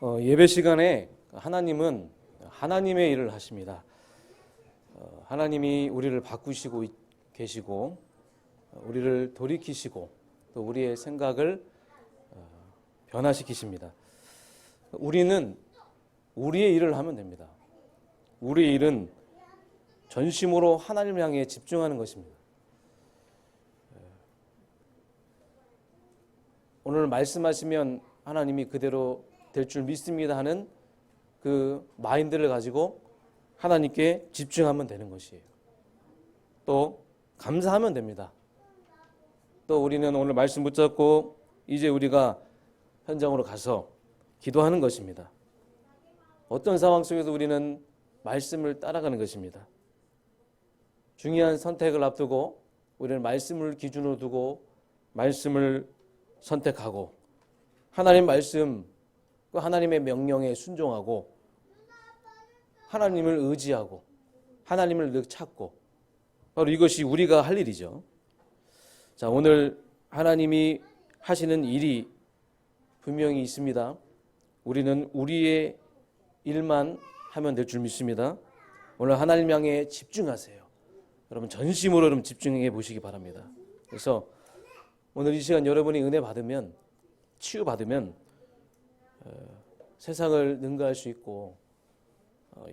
예배 시간에 하나님은 하나님의 일을 하십니다. 하나님이 우리를 바꾸시고 계시고 우리를 돌이키시고 또 우리의 생각을 변화시키십니다. 우리는 우리의 일을 하면 됩니다. 우리의 일은 전심으로 하나님을 향해 집중하는 것입니다. 오늘 말씀하시면 하나님이 그대로 될 줄 믿습니다 하는 그 마인드를 가지고 하나님께 집중하면 되는 것이에요. 또 감사하면 됩니다. 또 우리는 오늘 말씀 붙잡고 이제 우리가 현장으로 가서 기도하는 것입니다. 어떤 상황 속에서 우리는 말씀을 따라가는 것입니다. 중요한 선택을 앞두고 우리는 말씀을 기준으로 두고 말씀을 선택하고 하나님 말씀, 그 하나님의 명령에 순종하고 하나님을 의지하고 하나님을 늘 찾고 바로 이것이 우리가 할 일이죠. 자, 오늘 하나님이 하시는 일이 분명히 있습니다. 우리는 우리의 일만 하면 될 줄 믿습니다. 오늘 하나님 향해 집중하세요. 여러분 전심으로 여러분 집중해 보시기 바랍니다. 그래서 오늘 이 시간 여러분이 은혜 받으면 치유받으면 세상을 능가할 수 있고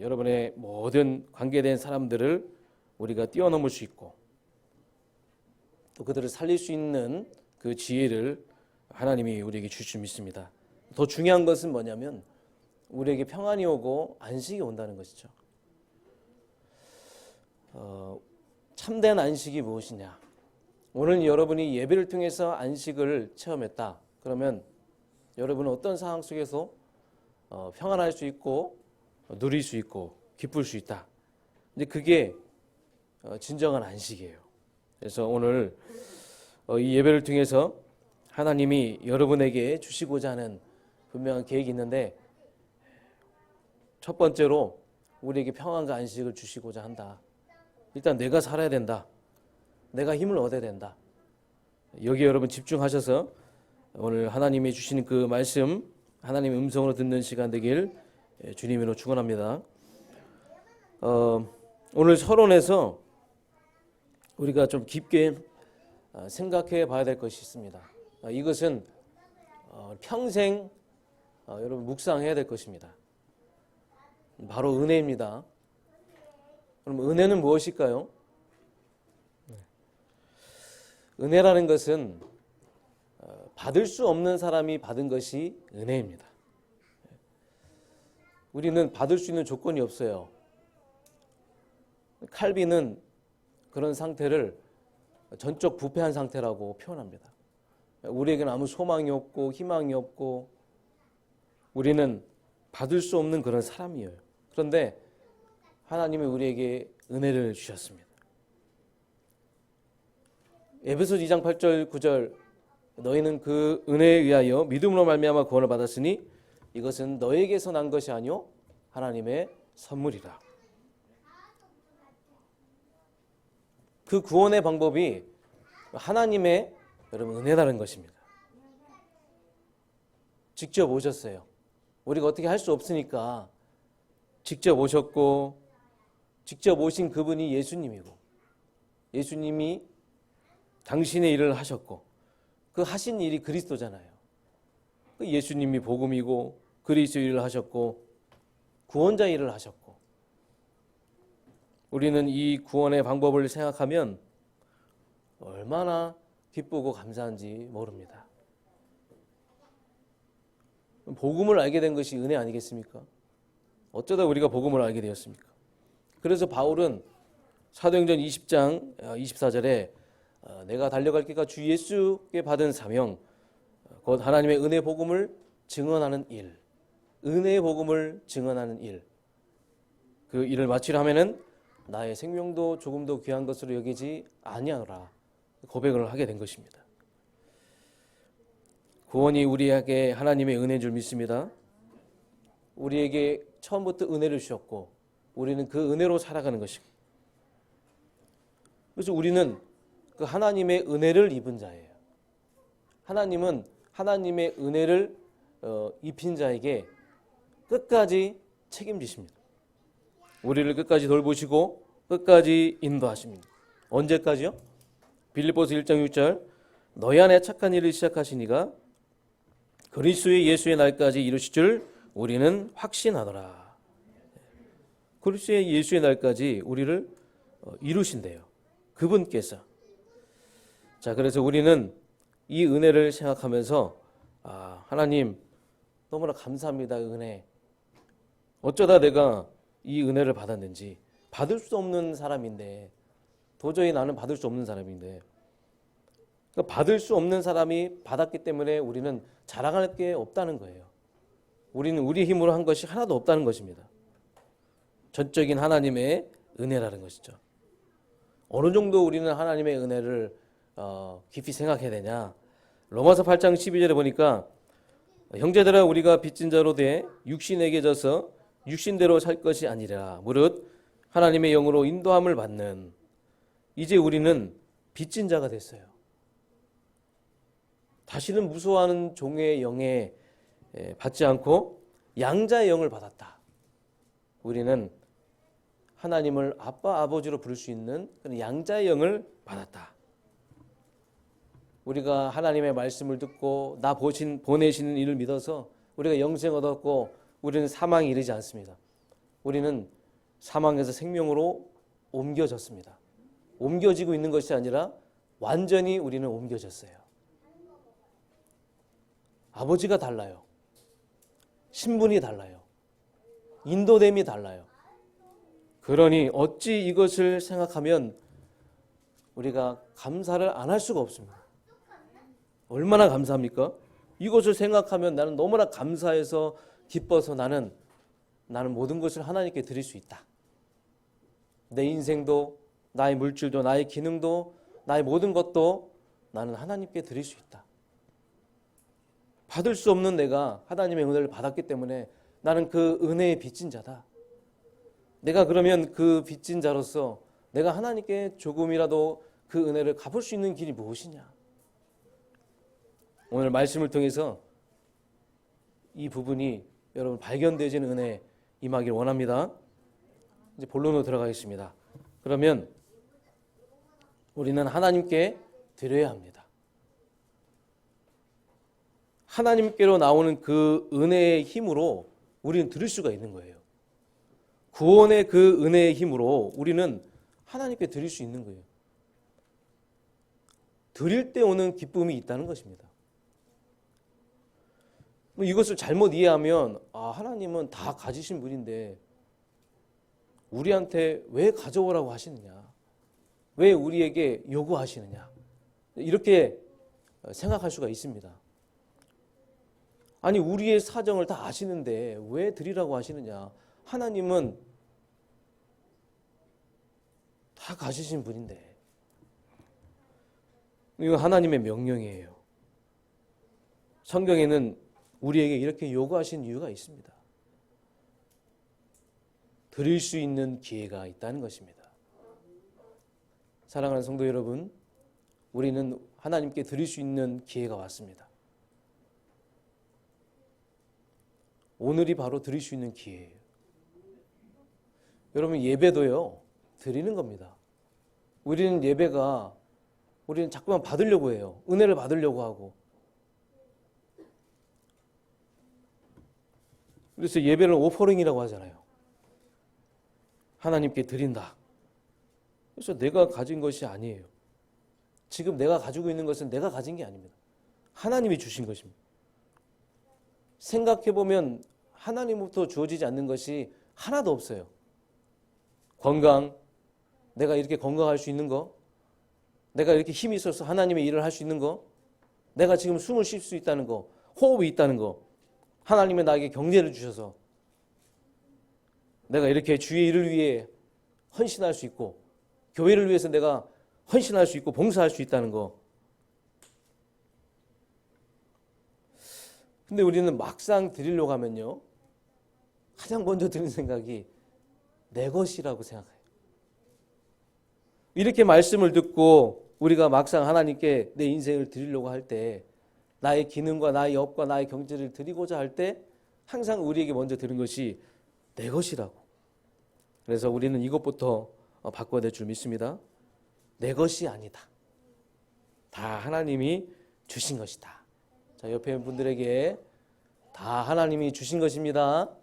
여러분의 모든 관계된 사람들을 우리가 뛰어넘을 수 있고 또 그들을 살릴 수 있는 그 지혜를 하나님이 우리에게 주실 줄 믿습니다. 더 중요한 것은 뭐냐면 우리에게 평안이 오고 안식이 온다는 것이죠. 참된 안식이 무엇이냐? 오늘 여러분이 예배를 통해서 안식을 체험했다. 그러면 여러분은 어떤 상황 속에서 평안할 수 있고 누릴 수 있고 기쁠 수 있다. 근데 그게 진정한 안식이에요. 그래서 오늘 이 예배를 통해서 하나님이 여러분에게 주시고자 하는 분명한 계획이 있는데 첫 번째로 우리에게 평안과 안식을 주시고자 한다. 일단 내가 살아야 된다. 내가 힘을 얻어야 된다. 여기에 여러분 집중하셔서 오늘 하나님이 주시는 그 말씀 하나님의 음성으로 듣는 시간 되길 주님으로 축원합니다. 오늘 서론에서 우리가 좀 깊게 생각해 봐야 될 것이 있습니다. 이것은 평생 여러분 묵상해야 될 것입니다. 바로 은혜입니다. 그럼 은혜는 무엇일까요? 은혜라는 것은 받을 수 없는 사람이 받은 것이 은혜입니다. 우리는 받을 수 있는 조건이 없어요. 칼빈은 그런 상태를 전적 부패한 상태라고 표현합니다. 우리에게는 아무 소망이 없고 희망이 없고 우리는 받을 수 없는 그런 사람이에요. 그런데 하나님이 우리에게 은혜를 주셨습니다. 에베소서 2장 8절 9절 너희는 그 은혜에 의하여 믿음으로 말미암아 구원을 받았으니 이것은 너에게서 난 것이 아니요 하나님의 선물이라. 그 구원의 방법이 하나님의 여러분 은혜라는 것입니다. 직접 오셨어요. 우리가 어떻게 할 수 없으니까 직접 오셨고 직접 오신 그분이 예수님이고 예수님이 당신의 일을 하셨고 그 하신 일이 그리스도잖아요. 예수님이 복음이고 그리스도 일을 하셨고 구원자 일을 하셨고 우리는 이 구원의 방법을 생각하면 얼마나 기쁘고 감사한지 모릅니다. 복음을 알게 된 것이 은혜 아니겠습니까? 어쩌다 우리가 복음을 알게 되었습니까? 그래서 바울은 사도행전 20장 24절에 내가 달려갈 길과 주 예수께 받은 사명 곧 하나님의 은혜 복음을 증언하는 일, 은혜의 복음을 증언하는 일, 그 일을 마치려 하면은 나의 생명도 조금도 귀한 것으로 여기지 아니하노라 고백을 하게 된 것입니다. 구원이 우리에게 하나님의 은혜인 줄 믿습니다. 우리에게 처음부터 은혜를 주셨고 우리는 그 은혜로 살아가는 것이고 그래서 우리는 그 하나님의 은혜를 입은 자예요. 하나님은 하나님의 은혜를 입힌 자에게 끝까지 책임지십니다. 우리를 끝까지 돌보시고 끝까지 인도하십니다. 언제까지요? 빌립보서 1장 6절 너희 안에 착한 일을 시작하시니가 그리스도의 예수의 날까지 이루실 줄 우리는 확신하더라. 그리스도의 예수의 날까지 우리를 이루신대요. 그분께서. 자, 그래서 우리는 이 은혜를 생각하면서 하나님 너무나 감사합니다. 은혜. 어쩌다 내가 이 은혜를 받았는지. 받을 수 없는 사람인데, 도저히 나는 받을 수 없는 사람인데, 그러니까 받을 수 없는 사람이 받았기 때문에 우리는 자랑할 게 없다는 거예요. 우리는 우리 힘으로 한 것이 하나도 없다는 것입니다. 전적인 하나님의 은혜라는 것이죠. 어느 정도 우리는 하나님의 은혜를 깊이 생각해야 되냐. 로마서 8장 12절에 보니까 형제들아 우리가 빚진 자로 돼 육신에게 져서 육신대로 살 것이 아니라 무릇 하나님의 영으로 인도함을 받는 이제 우리는 빚진 자가 됐어요. 다시는 무서워하는 종의 영에 받지 않고 양자의 영을 받았다. 우리는 하나님을 아빠 아버지로 부를 수 있는 그런 양자의 영을 받았다. 우리가 하나님의 말씀을 듣고 나 보내시는 이를 믿어서 우리가 영생 얻었고 우리는 사망에 이르지 않습니다. 우리는 사망에서 생명으로 옮겨졌습니다. 옮겨지고 있는 것이 아니라 완전히 우리는 옮겨졌어요. 아버지가 달라요. 신분이 달라요. 인도됨이 달라요. 그러니 어찌 이것을 생각하면 우리가 감사를 안 할 수가 없습니다. 얼마나 감사합니까? 이것을 생각하면 나는 너무나 감사해서 기뻐서 나는 모든 것을 하나님께 드릴 수 있다. 내 인생도 나의 물질도 나의 기능도 나의 모든 것도 나는 하나님께 드릴 수 있다. 받을 수 없는 내가 하나님의 은혜를 받았기 때문에 나는 그 은혜의 빚진 자다. 내가 그러면 그 빚진 자로서 내가 하나님께 조금이라도 그 은혜를 갚을 수 있는 길이 무엇이냐? 오늘 말씀을 통해서 이 부분이 여러분 발견되지는 은혜 임하길 원합니다. 이제 본론으로 들어가겠습니다. 그러면 우리는 하나님께 드려야 합니다. 하나님께로 나오는 그 은혜의 힘으로 우리는 드릴 수가 있는 거예요. 구원의 그 은혜의 힘으로 우리는 하나님께 드릴 수 있는 거예요. 드릴 때 오는 기쁨이 있다는 것입니다. 이것을 잘못 이해하면 하나님은 다 가지신 분인데 우리한테 왜 가져오라고 하시느냐? 왜 우리에게 요구하시느냐? 이렇게 생각할 수가 있습니다. 아니 우리의 사정을 다 아시는데 왜 드리라고 하시느냐? 하나님은 다 가지신 분인데 이건 하나님의 명령이에요. 성경에는 우리에게 이렇게 요구하신 이유가 있습니다. 드릴 수 있는 기회가 있다는 것입니다. 사랑하는 성도 여러분, 우리는 하나님께 드릴 수 있는 기회가 왔습니다. 오늘이 바로 드릴 수 있는 기회예요. 여러분 예배도요 드리는 겁니다. 우리는 자꾸만 받으려고 해요. 은혜를 받으려고 하고. 그래서 예배를 오퍼링이라고 하잖아요. 하나님께 드린다. 그래서 내가 가진 것이 아니에요. 지금 내가 가지고 있는 것은 내가 가진 게 아닙니다. 하나님이 주신 것입니다. 생각해보면 하나님부터 주어지지 않는 것이 하나도 없어요. 건강, 내가 이렇게 건강할 수 있는 거, 내가 이렇게 힘이 있어서 하나님의 일을 할 수 있는 거, 내가 지금 숨을 쉴 수 있다는 거, 호흡이 있다는 거, 하나님의 나에게 경제를 주셔서 내가 이렇게 주의 일을 위해 헌신할 수 있고 교회를 위해서 내가 헌신할 수 있고 봉사할 수 있다는 거. 근데 우리는 막상 드리려고 하면요 가장 먼저 드는 생각이 내 것이라고 생각해요. 이렇게 말씀을 듣고 우리가 막상 하나님께 내 인생을 드리려고 할 때 나의 기능과 나의 업과 나의 경제를 드리고자 할 때 항상 우리에게 먼저 들은 것이 내 것이라고. 그래서 우리는 이것부터 바꿔야 될 줄 믿습니다. 내 것이 아니다. 다 하나님이 주신 것이다. 자, 옆에 있는 분들에게 다 하나님이 주신 것입니다.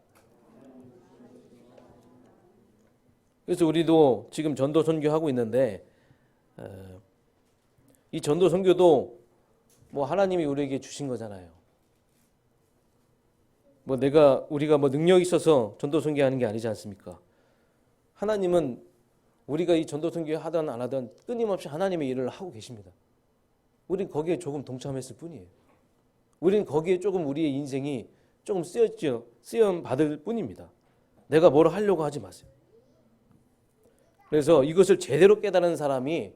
그래서 우리도 지금 전도 선교하고 있는데 이 전도 선교도 뭐 하나님이 우리에게 주신 거잖아요. 뭐 우리가 뭐 능력이 있어서 전도 선교하는 게 아니지 않습니까? 하나님은 우리가 이 전도 선교 하든 안 하든 끊임없이 하나님의 일을 하고 계십니다. 우린 거기에 조금 동참했을 뿐이에요. 우린 거기에 조금 우리의 인생이 조금 쓰임 받을 뿐입니다. 내가 뭘 하려고 하지 마세요. 그래서 이것을 제대로 깨달은 사람이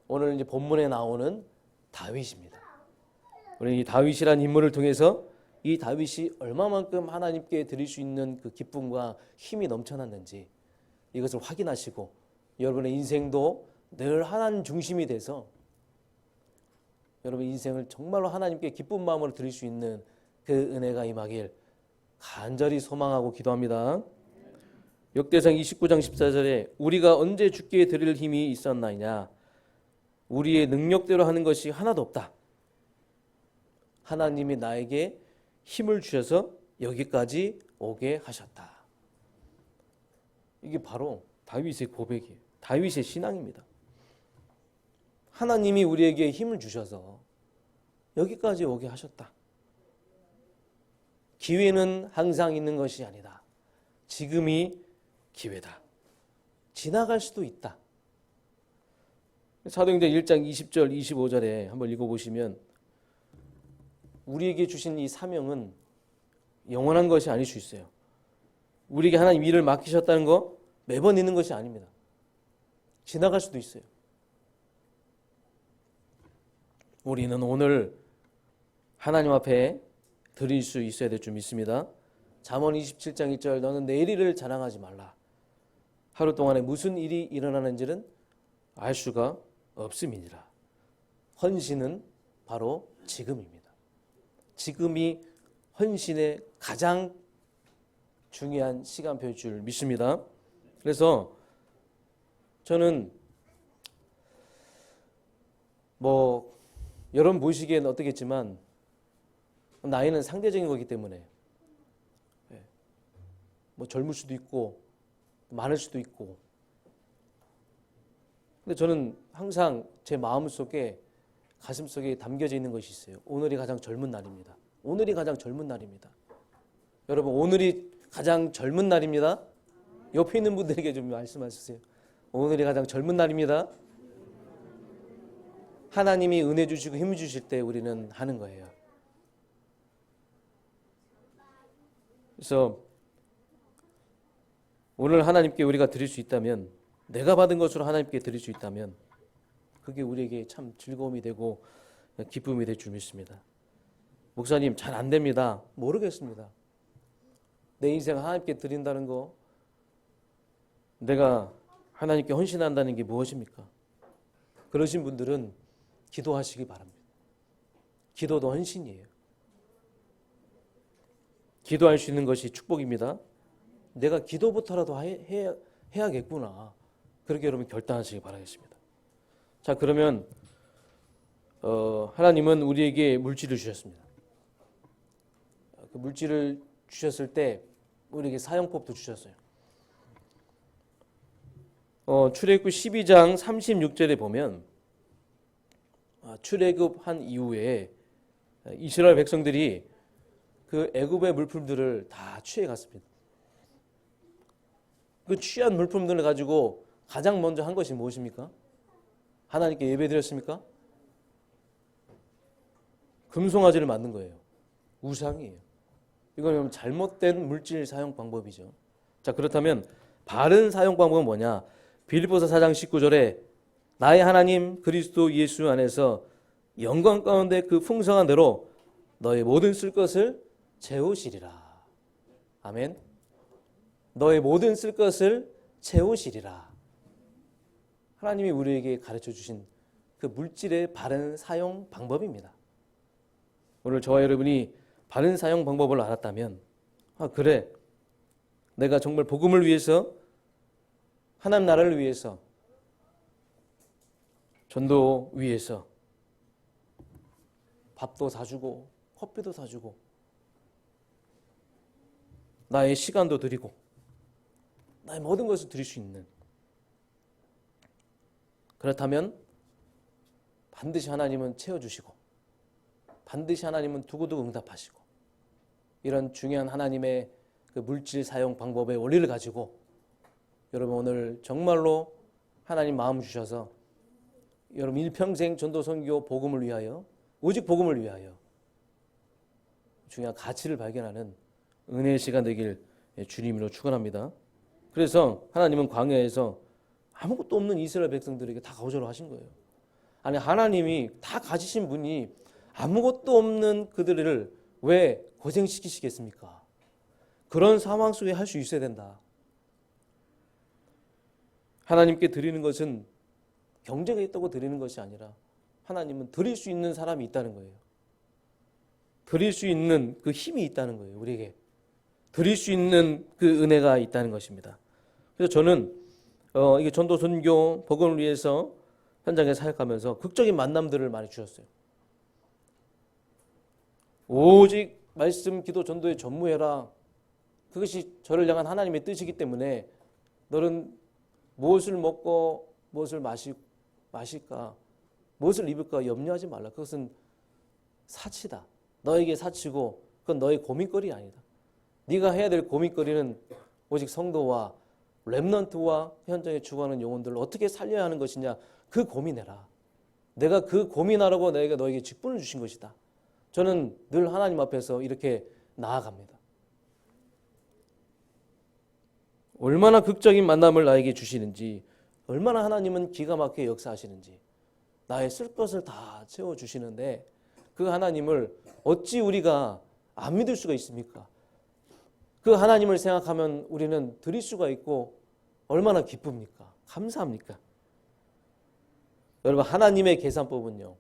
오늘 이제 본문에 나오는 다윗입니다. 우리는 이 다윗이라는 인물을 통해서 이 다윗이 얼마만큼 하나님께 드릴 수 있는 그 기쁨과 힘이 넘쳐났는지 이것을 확인하시고 여러분의 인생도 늘 하나님 중심이 돼서 여러분 인생을 정말로 하나님께 기쁜 마음으로 드릴 수 있는 그 은혜가 임하길 간절히 소망하고 기도합니다. 역대상 29장 14절에 우리가 언제 주께 드릴 힘이 있었나이냐, 우리의 능력대로 하는 것이 하나도 없다. 하나님이 나에게 힘을 주셔서 여기까지 오게 하셨다. 이게 바로 다윗의 고백이에요. 다윗의 신앙입니다. 하나님이 우리에게 힘을 주셔서 여기까지 오게 하셨다. 기회는 항상 있는 것이 아니다. 지금이 기회다. 지나갈 수도 있다. 사도행전 1장 20절 25절에 한번 읽어보시면 우리에게 주신 이 사명은 영원한 것이 아닐 수 있어요. 우리에게 하나님 일을 맡기셨다는 거 매번 있는 것이 아닙니다. 지나갈 수도 있어요. 우리는 오늘 하나님 앞에 드릴 수 있어야 될 줄 믿습니다. 잠언 27장 1절 너는 내일 일을 자랑하지 말라. 하루 동안에 무슨 일이 일어나는지는 알 수가 없음이니라. 헌신은 바로 지금입니다. 지금이 헌신의 가장 중요한 시간표일 줄 믿습니다. 그래서 저는 뭐 여러분 보시기에는 어떻겠지만 나이는 상대적인 거기 때문에 뭐 젊을 수도 있고 많을 수도 있고, 근데 저는 항상 제 마음속에 가슴속에 담겨져 있는 것이 있어요. 오늘이 가장 젊은 날입니다. 오늘이 가장 젊은 날입니다. 여러분 오늘이 가장 젊은 날입니다. 옆에 있는 분들에게 좀 말씀하세요. 오늘이 가장 젊은 날입니다. 하나님이 은혜 주시고 힘 주실 때 우리는 하는 거예요. 그래서 오늘 하나님께 우리가 드릴 수 있다면, 내가 받은 것으로 하나님께 드릴 수 있다면 그게 우리에게 참 즐거움이 되고 기쁨이 될 줄 믿습니다. 목사님 잘 안 됩니다. 모르겠습니다. 내 인생 하나님께 드린다는 거, 내가 하나님께 헌신한다는 게 무엇입니까? 그러신 분들은 기도하시기 바랍니다. 기도도 헌신이에요. 기도할 수 있는 것이 축복입니다. 내가 기도부터라도 해야겠구나. 그렇게 여러분 결단하시기 바라겠습니다. 자, 그러면 하나님은 우리에게 물질을 주셨습니다. 그 물질을 주셨을 때 우리에게 사용법도 주셨어요. 출애굽 12장 36절에 보면 출애굽한 이후에 이스라엘 백성들이 그 애굽의 물품들을 다 취해 갔습니다. 그 취한 물품들을 가지고 가장 먼저 한 것이 무엇입니까? 하나님께 예배드렸습니까? 금송아지를 만든 거예요. 우상이에요. 이건 잘못된 물질 사용 방법이죠. 자, 그렇다면 바른 사용 방법은 뭐냐? 빌립보서 4장 19절에 나의 하나님 그리스도 예수 안에서 영광 가운데 그 풍성한 대로 너의 모든 쓸 것을 채우시리라. 아멘. 너의 모든 쓸 것을 채우시리라. 하나님이 우리에게 가르쳐 주신 그 물질의 바른 사용 방법입니다. 오늘 저와 여러분이 바른 사용 방법을 알았다면 아, 그래. 내가 정말 복음을 위해서, 하나님 나라를 위해서, 전도 위해서 밥도 사주고 커피도 사주고 나의 시간도 드리고 나의 모든 것을 드릴 수 있는, 그렇다면 반드시 하나님은 채워주시고 반드시 하나님은 두고두고 응답하시고, 이런 중요한 하나님의 그 물질 사용 방법의 원리를 가지고 여러분 오늘 정말로 하나님 마음 주셔서 여러분 일평생 전도 선교 복음을 위하여, 오직 복음을 위하여 중요한 가치를 발견하는 은혜의 시간 되길 주님으로 축원합니다. 그래서 하나님은 광야에서 아무것도 없는 이스라엘 백성들에게 다 거절을 하신 거예요. 아니, 하나님이 다 가지신 분이 아무것도 없는 그들을 왜 고생시키시겠습니까? 그런 상황 속에 할 수 있어야 된다. 하나님께 드리는 것은 경제가 있다고 드리는 것이 아니라 하나님은 드릴 수 있는 사람이 있다는 거예요. 드릴 수 있는 그 힘이 있다는 거예요. 우리에게 드릴 수 있는 그 은혜가 있다는 것입니다. 그래서 저는 이게 전도 선교 복음을 위해서 현장에 사역하면서 극적인 만남들을 많이 주셨어요. 오직 말씀, 기도, 전도에 전무해라. 그것이 저를 향한 하나님의 뜻이기 때문에 너는 무엇을 먹고 무엇을 마실까, 무엇을 입을까 염려하지 말라. 그것은 사치다. 너에게 사치고 그건 너의 고민거리 아니다. 네가 해야 될 고민거리는 오직 성도와 렘넌트와 현장에 죽어가는 영혼들을 어떻게 살려야 하는 것이냐, 그 고민해라. 내가 그 고민하라고 내가 너에게 직분을 주신 것이다. 저는 늘 하나님 앞에서 이렇게 나아갑니다. 얼마나 극적인 만남을 나에게 주시는지, 얼마나 하나님은 기가 막히게 역사하시는지, 나의 쓸 것을 다 채워주시는데 그 하나님을 어찌 우리가 안 믿을 수가 있습니까? 그 하나님을 생각하면 우리는 드릴 수가 있고 얼마나 기쁩니까? 감사합니까? 여러분, 하나님의 계산법은요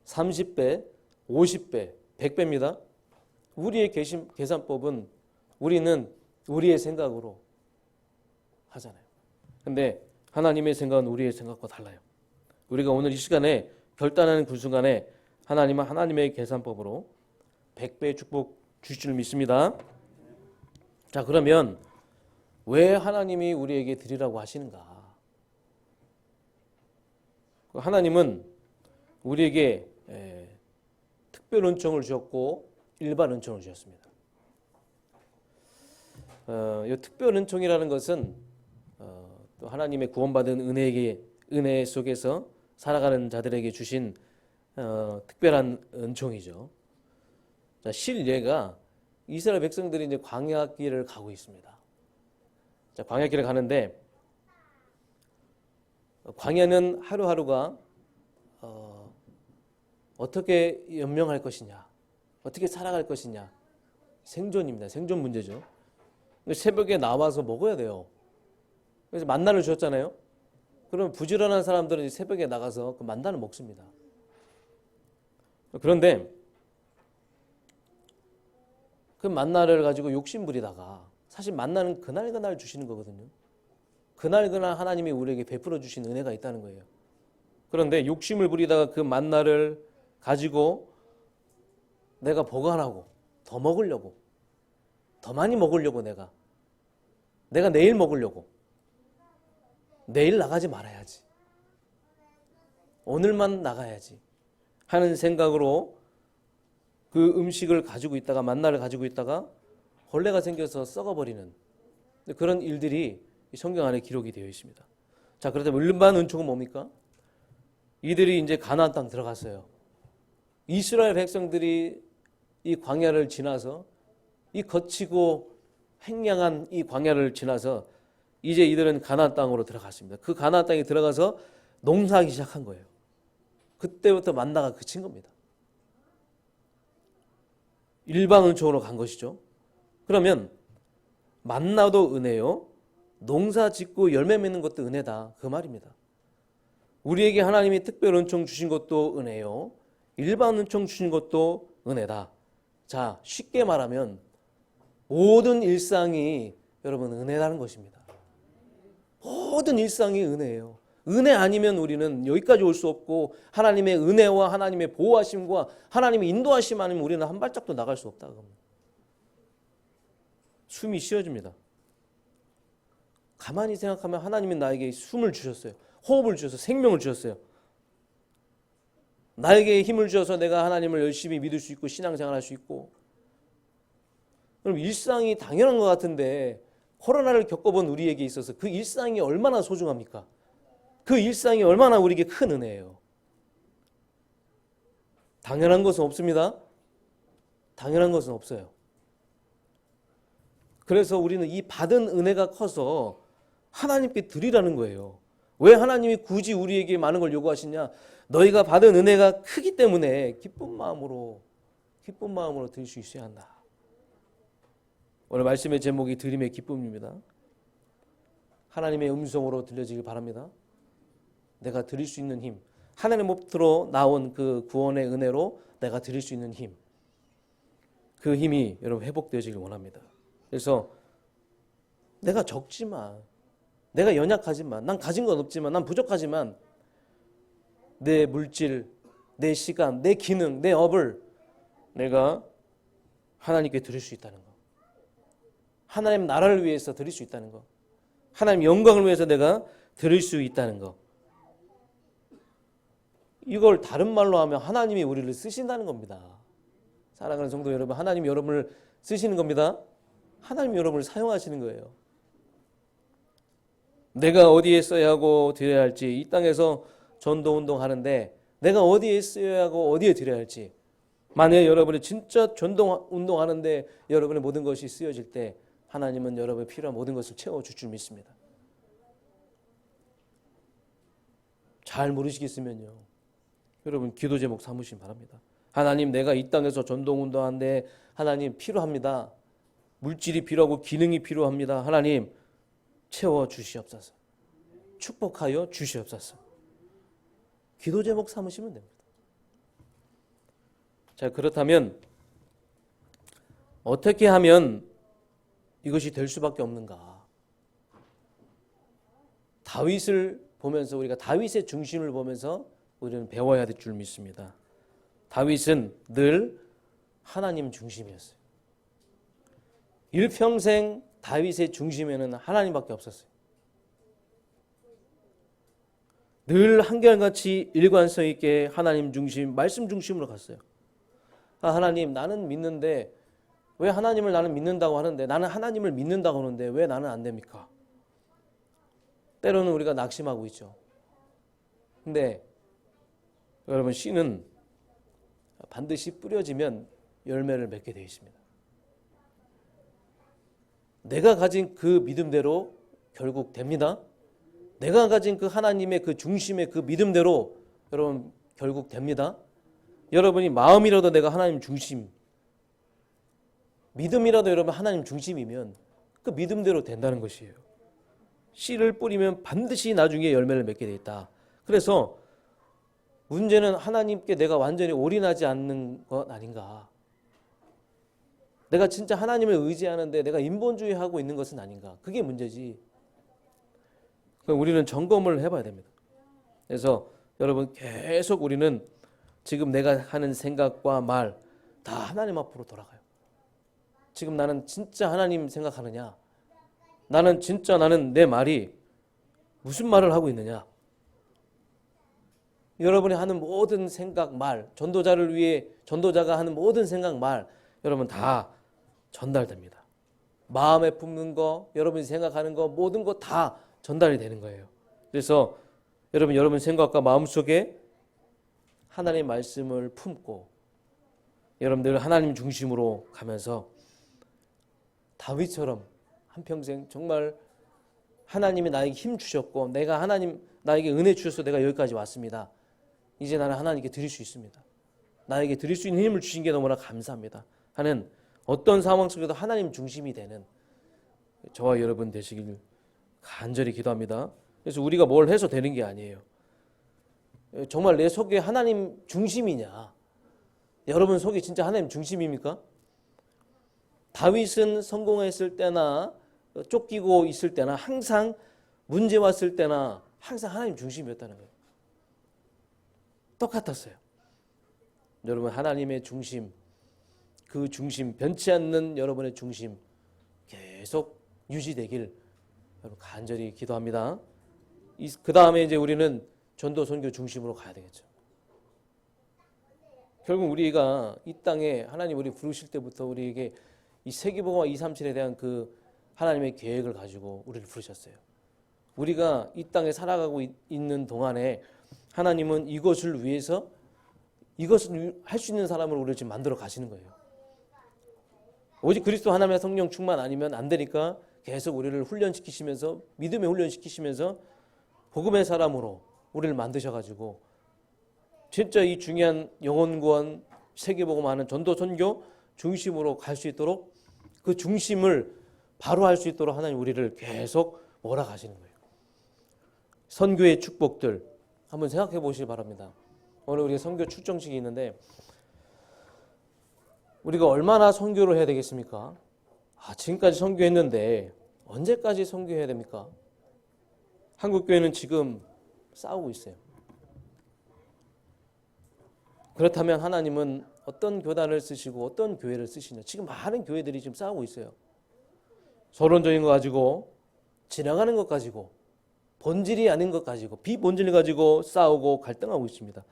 30배, 50배, 100배입니다. 우리의 계산법은 우리는 우리의 생각으로 하잖아요. 근데 하나님의 생각은 우리의 생각과 달라요. 우리가 오늘 이 시간에 결단하는 그 순간에 하나님은 하나님의 계산법으로 100배의 축복 주실 줄 믿습니다. 자, 그러면 왜 하나님이 우리에게 드리라고 하시는가? 하나님은 우리에게 특별 은총을 주셨고 일반 은총을 주셨습니다. 이 특별 은총이라는 것은 또 하나님의 구원받은 은혜 속에서 살아가는 자들에게 주신 특별한 은총이죠. 자, 실례가 이스라엘 백성들이 이제 광야길을 가고 있습니다. 자, 광야길을 가는데 광야는 하루하루가 어떻게 연명할 것이냐, 어떻게 살아갈 것이냐, 생존입니다. 생존 문제죠. 새벽에 나와서 먹어야 돼요. 그래서 만나를 주셨잖아요. 그러면 부지런한 사람들은 새벽에 나가서 그 만나를 먹습니다. 그런데 그 만나를 가지고 욕심 부리다가, 사실 만나는 그날 주시는 거거든요. 그날 하나님이 우리에게 베풀어 주신 은혜가 있다는 거예요. 그런데 욕심을 부리다가 그 만나를 가지고 내가 보관하고 더 먹으려고, 더 많이 먹으려고, 내가 내일 먹으려고, 내일 나가지 말아야지, 오늘만 나가야지 하는 생각으로 그 음식을 가지고 있다가, 만나를 가지고 있다가 벌레가 생겨서 썩어버리는 그런 일들이 성경 안에 기록이 되어 있습니다. 자, 그렇다면 일반 은총은 뭡니까? 이들이 이제 가나안 땅 들어갔어요. 이스라엘 백성들이 이 광야를 지나서, 이 거치고 행량한 이 광야를 지나서 이제 이들은 가나안 땅으로 들어갔습니다. 그 가나안 땅에 들어가서 농사하기 시작한 거예요. 그때부터 만나가 그친 겁니다. 일반 은총으로 간 것이죠. 그러면 만나도 은혜요, 농사 짓고 열매 맺는 것도 은혜다, 그 말입니다. 우리에게 하나님이 특별 은총 주신 것도 모든 일상이 여러분 은혜라는 것입니다. 모든 일상이 은혜예요. 은혜 아니면 우리는 여기까지 올 수 없고 하나님의 은혜와 하나님의 보호하심과 하나님의 인도하심 아니면 우리는 한 발짝도 나갈 수 없다. 숨이 쉬어집니다. 가만히 생각하면 하나님은 나에게 숨을 주셨어요. 호흡을 주셔서 생명을 주셨어요. 나에게 힘을 주셔서 내가 하나님을 열심히 믿을 수 있고 신앙생활할 수 있고. 그럼 일상이 당연한 것 같은데 코로나를 겪어본 우리에게 있어서 그 일상이 얼마나 소중합니까? 그 일상이 얼마나 우리에게 큰 은혜예요. 당연한 것은 없습니다. 당연한 것은 없어요. 그래서 우리는 이 받은 은혜가 커서 하나님께 드리라는 거예요. 왜 하나님이 굳이 우리에게 많은 걸 요구하시냐? 너희가 받은 은혜가 크기 때문에 기쁜 마음으로 드릴 수 있어야 한다. 오늘 말씀의 제목이 드림의 기쁨입니다. 하나님의 음성으로 들려지길 바랍니다. 내가 드릴 수 있는 힘, 하나님으로부터 나온 그 구원의 은혜로 내가 드릴 수 있는 힘, 그 힘이 여러분 회복되어지길 원합니다. 그래서 내가 적지만, 내가 연약하지만, 난 가진 건 없지만, 난 부족하지만 내 물질, 내 시간, 내 기능, 내 업을 내가 하나님께 드릴 수 있다는 것, 하나님 나라를 위해서 드릴 수 있다는 것, 하나님 영광을 위해서 내가 드릴 수 있다는 것, 이걸 다른 말로 하면 하나님이 우리를 쓰신다는 겁니다. 사랑하는 성도 여러분, 하나님이 여러분을 쓰시는 겁니다. 하나님이 여러분을 사용하시는 거예요. 내가 어디에 써야 하고 드려야 할지, 이 땅에서 전도운동 하는데 내가 어디에 써야 하고 어디에 드려야 할지, 만약에 여러분이 진짜 전도운동 하는데 여러분의 모든 것이 쓰여질 때 하나님은 여러분의 필요한 모든 것을 채워줄 줄 믿습니다. 잘 모르시겠으면요, 여러분 기도 제목 삼으시기 바랍니다. 하나님, 내가 이 땅에서 전도운동하는데 하나님 필요합니다. 물질이 필요하고 기능이 필요합니다. 하나님 채워주시옵소서. 축복하여 주시옵소서. 기도 제목 삼으시면 됩니다. 자, 그렇다면 어떻게 하면 이것이 될 수밖에 없는가? 다윗을 보면서, 우리가 다윗의 중심을 보면서 우리는 배워야 될 줄 믿습니다. 다윗은 늘 하나님 중심이었어요. 일평생 다윗의 중심에는 하나님밖에 없었어요. 늘 한결같이 일관성 있게 하나님 중심, 말씀 중심으로 갔어요. 하나님, 나는 믿는데 왜 하나님을 나는 믿는다고 하는데, 나는 하나님을 믿는다고 하는데 왜 나는 안 됩니까? 때로는 우리가 낙심하고 있죠. 근데 여러분, 씨는 반드시 뿌려지면 열매를 맺게 되어 있습니다. 내가 가진 그 믿음대로 결국 됩니다. 내가 가진 그 하나님의 그 중심의 그 믿음대로 여러분 결국 됩니다. 여러분이 마음이라도 내가 하나님 중심, 믿음이라도 여러분 하나님 중심이면 그 믿음대로 된다는 것이에요. 씨를 뿌리면 반드시 나중에 열매를 맺게 돼 있다. 그래서 문제는 하나님께 내가 완전히 올인하지 않는 것 아닌가. 내가 진짜 하나님을 의지하는데 내가 인본주의하고 있는 것은 아닌가. 그게 문제지. 우리는 점검을 해봐야 됩니다. 그래서 여러분, 계속 우리는 지금 내가 하는 생각과 말 다 하나님 앞으로 돌아가요. 지금 나는 진짜 하나님 생각하느냐? 나는 내 말이 무슨 말을 하고 있느냐? 여러분이 하는 모든 생각, 말, 전도자를 위해 전도자가 하는 모든 생각, 말, 여러분 다 전달됩니다. 마음에 품는 거, 여러분이 생각하는 거, 모든 거 다 전달이 되는 거예요. 그래서 여러분 생각과 마음속에 하나님의 말씀을 품고 여러분들 하나님 중심으로 가면서 다윗처럼 한평생 정말 하나님이 나에게 힘 주셨고 내가 하나님 나에게 은혜 주셔서 내가 여기까지 왔습니다. 이제 나는 하나님께 드릴 수 있습니다. 나에게 드릴 수 있는 힘을 주신 게 너무나 감사합니다 하는 어떤 상황 속에도 하나님 중심이 되는 저와 여러분 되시길 간절히 기도합니다. 그래서 우리가 뭘 해서 되는 게 아니에요. 정말 내 속에 하나님 중심이냐? 여러분 속에 진짜 하나님 중심입니까? 다윗은 성공했을 때나 쫓기고 있을 때나 항상 문제 왔을 때나 항상 하나님 중심이었다는 거예요. 똑같았어요. 여러분 하나님의 중심, 그 중심 변치 않는 여러분의 중심 계속 유지되길 여러분 간절히 기도합니다. 그 다음에 이제 우리는 전도 선교 중심으로 가야 되겠죠. 결국 우리가 이 땅에 하나님 우리 부르실 때부터 우리에게 이 세계복음화 237에 대한 그 하나님의 계획을 가지고 우리를 부르셨어요. 우리가 이 땅에 살아가고 있는 동안에 하나님은 이것을 위해서 이것을 할 수 있는 사람을 우리를 지금 만들어 가시는 거예요. 오직 그리스도 하나님의 성령 충만 아니면 안 되니까 계속 우리를 훈련시키시면서 믿음에 훈련시키시면서 복음의 사람으로 우리를 만드셔가지고 진짜 이 중요한 영혼 구원 세계복음하는 전도 선교 중심으로 갈 수 있도록 그 중심을 바로 할 수 있도록 하나님 우리를 계속 몰아가시는 거예요. 선교의 축복들 한번 생각해 보시기 바랍니다. 오늘 우리가 선교 출정식이 있는데 우리가 얼마나 선교를 해야 되겠습니까? 지금까지 선교했는데 언제까지 선교해야 됩니까? 한국교회는 지금 싸우고 있어요. 그렇다면 하나님은 어떤 교단을 쓰시고 어떤 교회를 쓰시냐? 지금 많은 교회들이 지금 싸우고 있어요. 서론적인 거 가지고 지나가는 것 가지고 본질이 아닌 것 가지고 비본질을 가지고 싸우고 갈등하고 있습니다.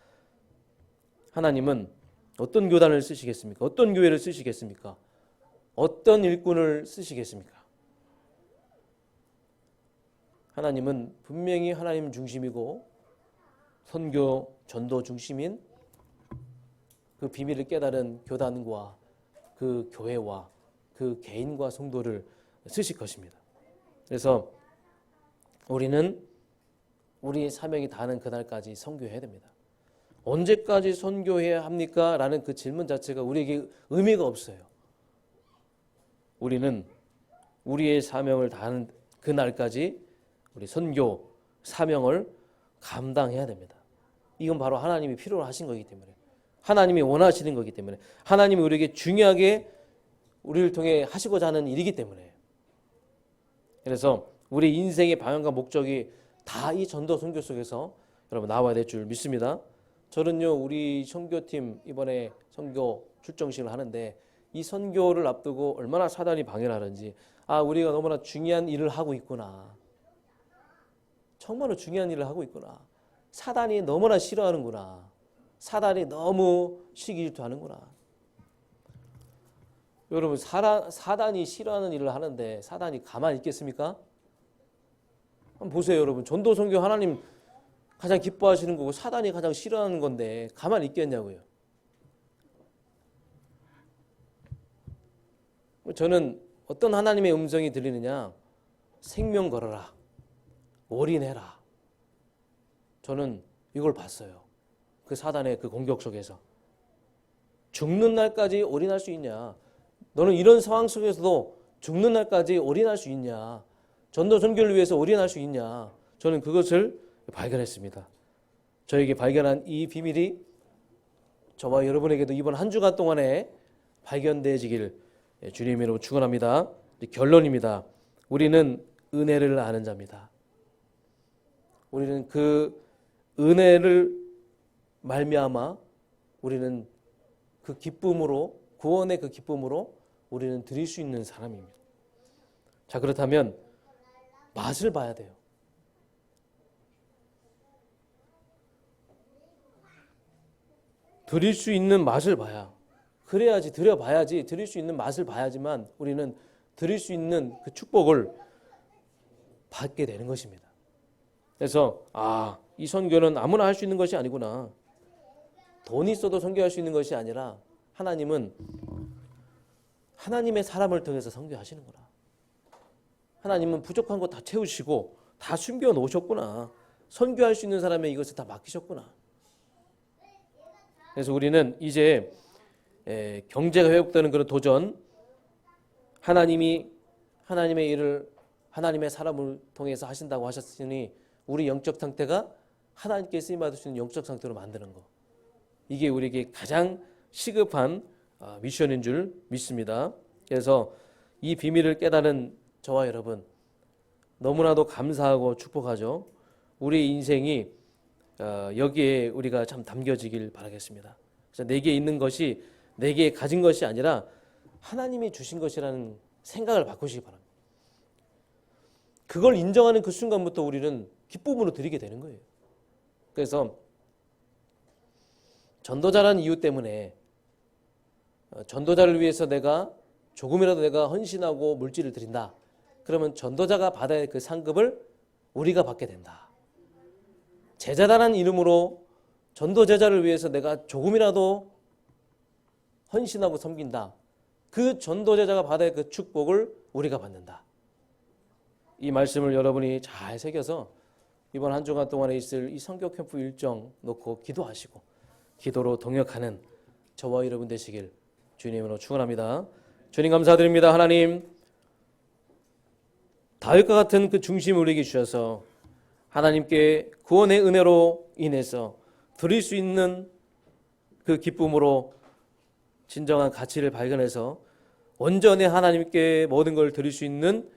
하나님은 어떤 교단을 쓰시겠습니까? 어떤 교회를 쓰시겠습니까? 어떤 일꾼을 쓰시겠습니까? 하나님은 분명히 하나님 중심이고 선교 전도 중심인 그 비밀을 깨달은 교단과 그 교회와 그 개인과 성도를 쓰실 것입니다. 그래서 우리는 우리의 사명이 다하는 그날까지 선교해야 됩니다. 언제까지 선교해야 합니까? 라는 그 질문 자체가 우리에게 의미가 없어요. 우리는 우리의 사명을 다하는 그날까지 우리 선교 사명을 감당해야 됩니다. 이건 바로 하나님이 필요로 하신 거기 때문에 하나님이 원하시는 거기 때문에 하나님이 우리에게 중요하게 우리를 통해 하시고자 하는 일이기 때문에 그래서 우리 인생의 방향과 목적이 다 이 전도 선교 속에서 여러분 나와야 될 줄 믿습니다. 저는요 우리 선교팀 이번에 선교 출정식을 하는데 이 선교를 앞두고 얼마나 사단이 방해를 하는지 우리가 너무나 중요한 일을 하고 있구나. 정말로 중요한 일을 하고 있구나. 사단이 너무나 싫어하는구나. 사단이 너무 시기 질투하는구나. 여러분 사단이 싫어하는 일을 하는데 사단이 가만히 있겠습니까? 한번 보세요 여러분. 전도 선교 하나님 가장 기뻐하시는 거고 사단이 가장 싫어하는 건데 가만히 있겠냐고요. 저는 어떤 하나님의 음성이 들리느냐. 생명 걸어라. 올인해라. 저는 이걸 봤어요. 그 사단의 그 공격 속에서. 죽는 날까지 올인할 수 있냐. 너는 이런 상황 속에서도 죽는 날까지 올인할 수 있냐. 전도 선교를 위해서 올인할 수 있냐. 저는 그것을 발견했습니다. 저에게 발견한 이 비밀이 저와 여러분에게도 이번 한 주간 동안에 발견되어지길 주님 이름으로 축원합니다. 결론입니다. 우리는 은혜를 아는 자입니다. 우리는 그 은혜를 말미암아 우리는 그 기쁨으로 구원의 그 기쁨으로 우리는 드릴 수 있는 사람입니다. 자 그렇다면 맛을 봐야 돼요. 드릴 수 있는 맛을 봐야 그래야지 드려봐야지 드릴 수 있는 맛을 봐야지만 우리는 드릴 수 있는 그 축복을 받게 되는 것입니다. 그래서 이 선교는 아무나 할 수 있는 것이 아니구나. 돈이 있어도 선교할 수 있는 것이 아니라 하나님은 하나님의 사람을 통해서 선교하시는구나. 하나님은 부족한 거 다 채우시고 다 숨겨 놓으셨구나. 선교할 수 있는 사람의 이것을 다 맡기셨구나. 그래서 우리는 이제 경제가 회복되는 그런 도전, 하나님이 하나님의 일을 하나님의 사람을 통해서 하신다고 하셨으니 우리 영적 상태가 하나님께 쓰임받을 수 있는 영적 상태로 만드는 것. 이게 우리에게 가장 시급한 미션인 줄 믿습니다. 그래서 이 비밀을 깨달은 저와 여러분 너무나도 감사하고 축복하죠. 우리 인생이 여기에 우리가 참 담겨지길 바라겠습니다. 그래서 내게 있는 것이 내게 가진 것이 아니라 하나님이 주신 것이라는 생각을 바꾸시기 바랍니다. 그걸 인정하는 그 순간부터 우리는 기쁨으로 드리게 되는 거예요. 그래서 전도자라는 이유 때문에 전도자를 위해서 내가 조금이라도 내가 헌신하고 물질을 드린다. 그러면 전도자가 받아야 할 그 상급을 우리가 받게 된다. 제자다라는 이름으로 전도제자를 위해서 내가 조금이라도 헌신하고 섬긴다. 그 전도제자가 받아야 할 그 축복을 우리가 받는다. 이 말씀을 여러분이 잘 새겨서 이번 한 주간 동안에 있을 이 성교 캠프 일정 놓고 기도하시고 기도로 동역하는 저와 여러분 되시길 주님으로 축원합니다. 주님 감사드립니다. 하나님 다윗과 같은 그 중심을 우리에게 주셔서 하나님께 구원의 은혜로 인해서 드릴 수 있는 그 기쁨으로 진정한 가치를 발견해서 온전히 하나님께 모든 걸 드릴 수 있는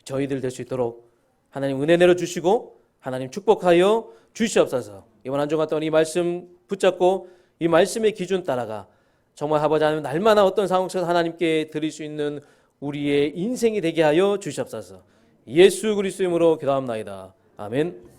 저희들 될 수 있도록 하나님 은혜 내려주시고 하나님 축복하여 주시옵소서. 이번 한 주간 동안 이 말씀 붙잡고 이 말씀의 기준 따라가 정말 아버지 하나님 날마다 어떤 상황 속에서 하나님께 드릴 수 있는 우리의 인생이 되게 하여 주시옵소서. 예수 그리스도 이름으로 기도합나이다. 아멘.